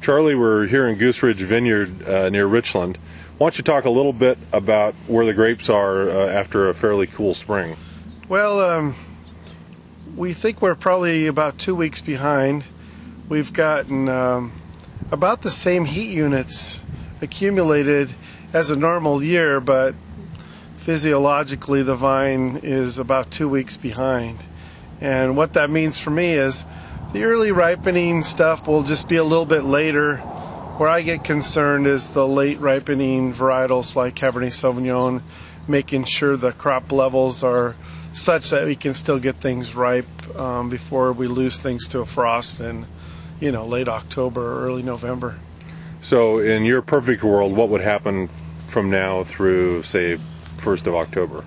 Charlie, we're here in Goose Ridge Vineyard near Richland. Why don't you talk a little bit about where the grapes are after a fairly cool spring? Well, we think we're probably about 2 weeks behind. We've gotten about the same heat units accumulated as a normal year, but physiologically the vine is about 2 weeks behind. And what that means for me is the early ripening stuff will just be a little bit later. Where I get concerned is the late ripening varietals like Cabernet Sauvignon, making sure the crop levels are such that we can still get things ripe before we lose things to a frost in, late October or early November. So in your perfect world, what would happen from now through, say, 1st of October?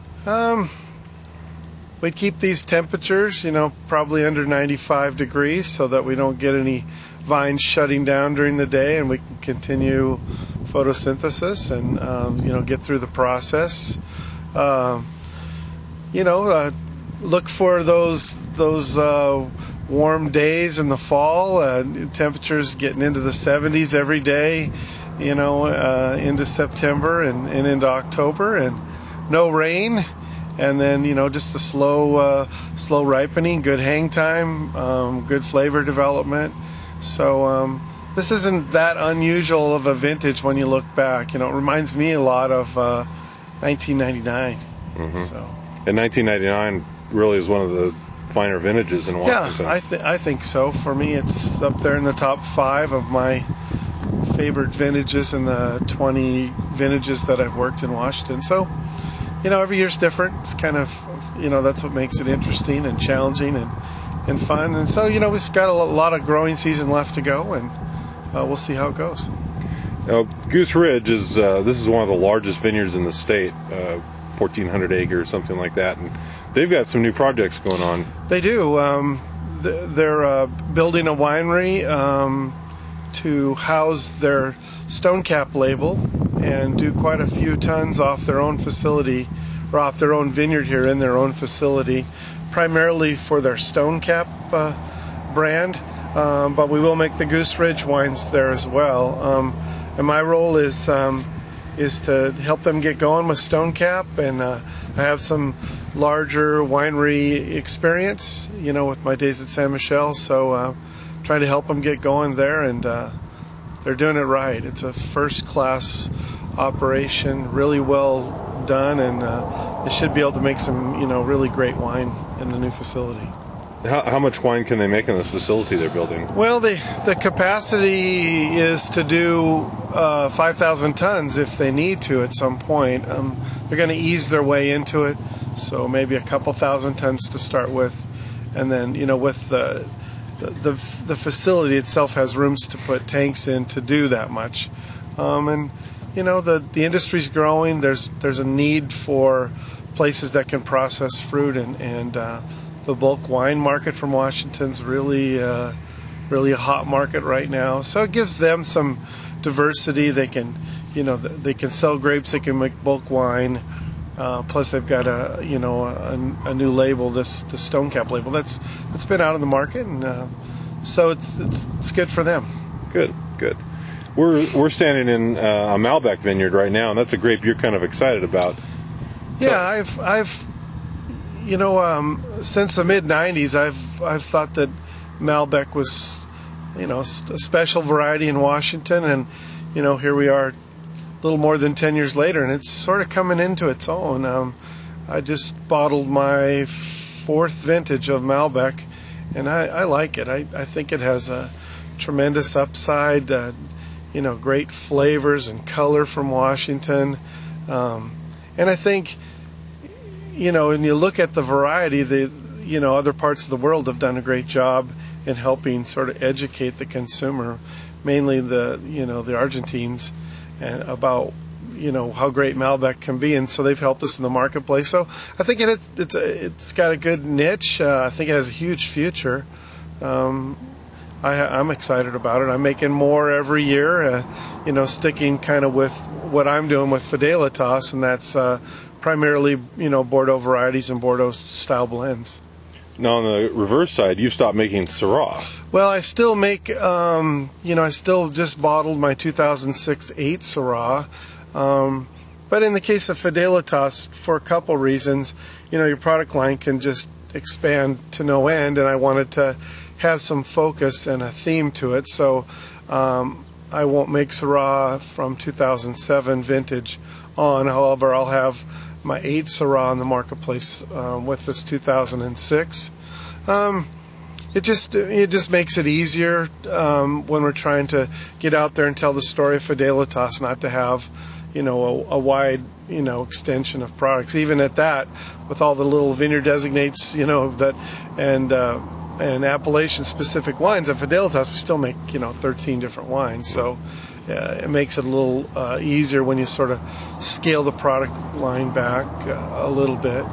We'd keep these temperatures, probably under 95 degrees so that we don't get any vines shutting down during the day, and we can continue photosynthesis and, get through the process. Look for those warm days in the fall, temperatures getting into the 70s every day, into September and into October, and no rain. And then, just a slow ripening, good hang time, good flavor development. So this isn't that unusual of a vintage when you look back. It reminds me a lot of 1999. Mm-hmm. So. And 1999 really is one of the finer vintages in Washington. Yeah, I think so. For me, it's up there in the top 5 of my favorite vintages in the 20 vintages that I've worked in Washington. So, every year's different. It's kind of, that's what makes it interesting and challenging and fun. And so, we've got a lot of growing season left to go, and we'll see how it goes. Goose Ridge is this is one of the largest vineyards in the state, 1,400 acres, something like that, and they've got some new projects going on. They do. They're building a winery to house their Stone Cap label and do quite a few tons off their own facility, or off their own vineyard here in their own facility, primarily for their Stone Cap brand, but we will make the Goose Ridge wines there as well. And my role is to help them get going with Stone Cap, and I have some larger winery experience, with my days at Saint Michel, so trying to help them get going there, and they're doing it right. It's a first-class operation, really well done, and they should be able to make some, really great wine in the new facility. How much wine can they make in this facility they're building? Well, the capacity is to do 5,000 tons if they need to at some point. They're going to ease their way into it, so maybe a couple thousand tons to start with, and then with the facility itself has rooms to put tanks in to do that much, and the industry's growing. There's a need for places that can process fruit, and the bulk wine market from Washington's really a hot market right now. So it gives them some diversity. They can they can sell grapes. They can make bulk wine. Plus they've got a new label, the Stone Cap label that's been out in the market, and so it's good for them. Good. We're standing in a Malbec vineyard right now, and that's a grape you're kind of excited about. Yeah, I've since the mid '90s, I've thought that Malbec was a special variety in Washington, and here we are, a little more than 10 years later, and it's sort of coming into its own. I just bottled my 4th vintage of Malbec, and I like it. I think it has a tremendous upside, great flavors and color from Washington. And I think, when you look at the variety, other parts of the world have done a great job in helping sort of educate the consumer, mainly the Argentines, and about how great Malbec can be, and so they've helped us in the marketplace. So I think it's got a good niche. I think it has a huge future. I'm excited about it. I'm making more every year, sticking kind of with what I'm doing with Fidelitas, and that's primarily Bordeaux varieties and Bordeaux style blends. Now, on the reverse side, you've stopped making Syrah. Well, I still make, I still just bottled my 2006 8 Syrah. But in the case of Fidelitas, for a couple reasons, your product line can just expand to no end, and I wanted to have some focus and a theme to it. So I won't make Syrah from 2007 vintage on. However, I'll have my 8 Syrah in the marketplace with this 2006. It just makes it easier when we're trying to get out there and tell the story of Fidelitas, not to have a wide extension of products. Even at that, with all the little vineyard designates that and appellation specific wines at Fidelitas, we still make 13 different wines. So it makes it a little easier when you sort of scale the product line back a little bit.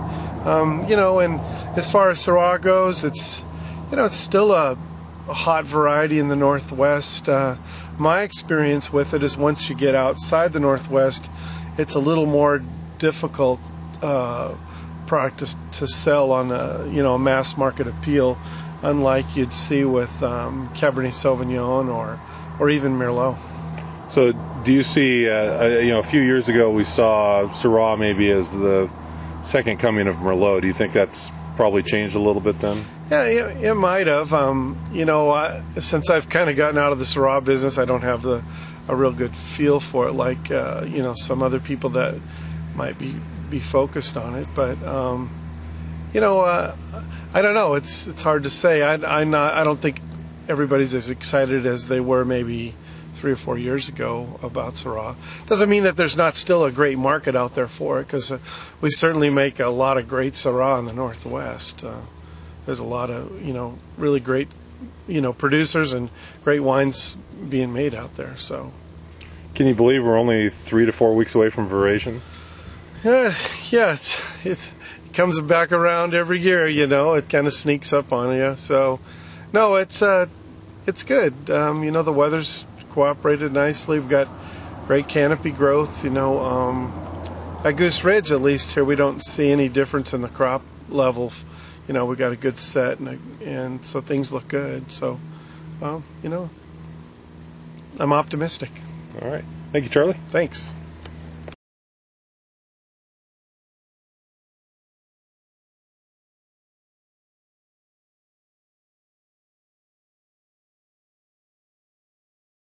And as far as Syrah goes, it's still a hot variety in the Northwest. My experience with it is once you get outside the Northwest, it's a little more difficult product to sell on a mass market appeal, unlike you'd see with Cabernet Sauvignon or even Merlot. So do you see, a few years ago we saw Syrah maybe as the second coming of Merlot. Do you think that's probably changed a little bit then? Yeah, it might have. Since I've kind of gotten out of the Syrah business, I don't have a real good feel for it like, some other people that might be focused on it. But, I don't know. It's hard to say. I don't think everybody's as excited as they were maybe 3 or 4 years ago about Syrah. Doesn't mean that there's not still a great market out there for it, because we certainly make a lot of great Syrah in the Northwest. There's a lot of really great producers and great wines being made out there. So, can you believe we're only 3 to 4 weeks away from Veration? Yeah, it comes back around every year. It kind of sneaks up on you. So, no, it's good. The weather's cooperated nicely. We've got great canopy growth. At Goose Ridge, at least here, we don't see any difference in the crop level. We got a good set, and so things look good. So, I'm optimistic. All right. Thank you, Charlie. Thanks.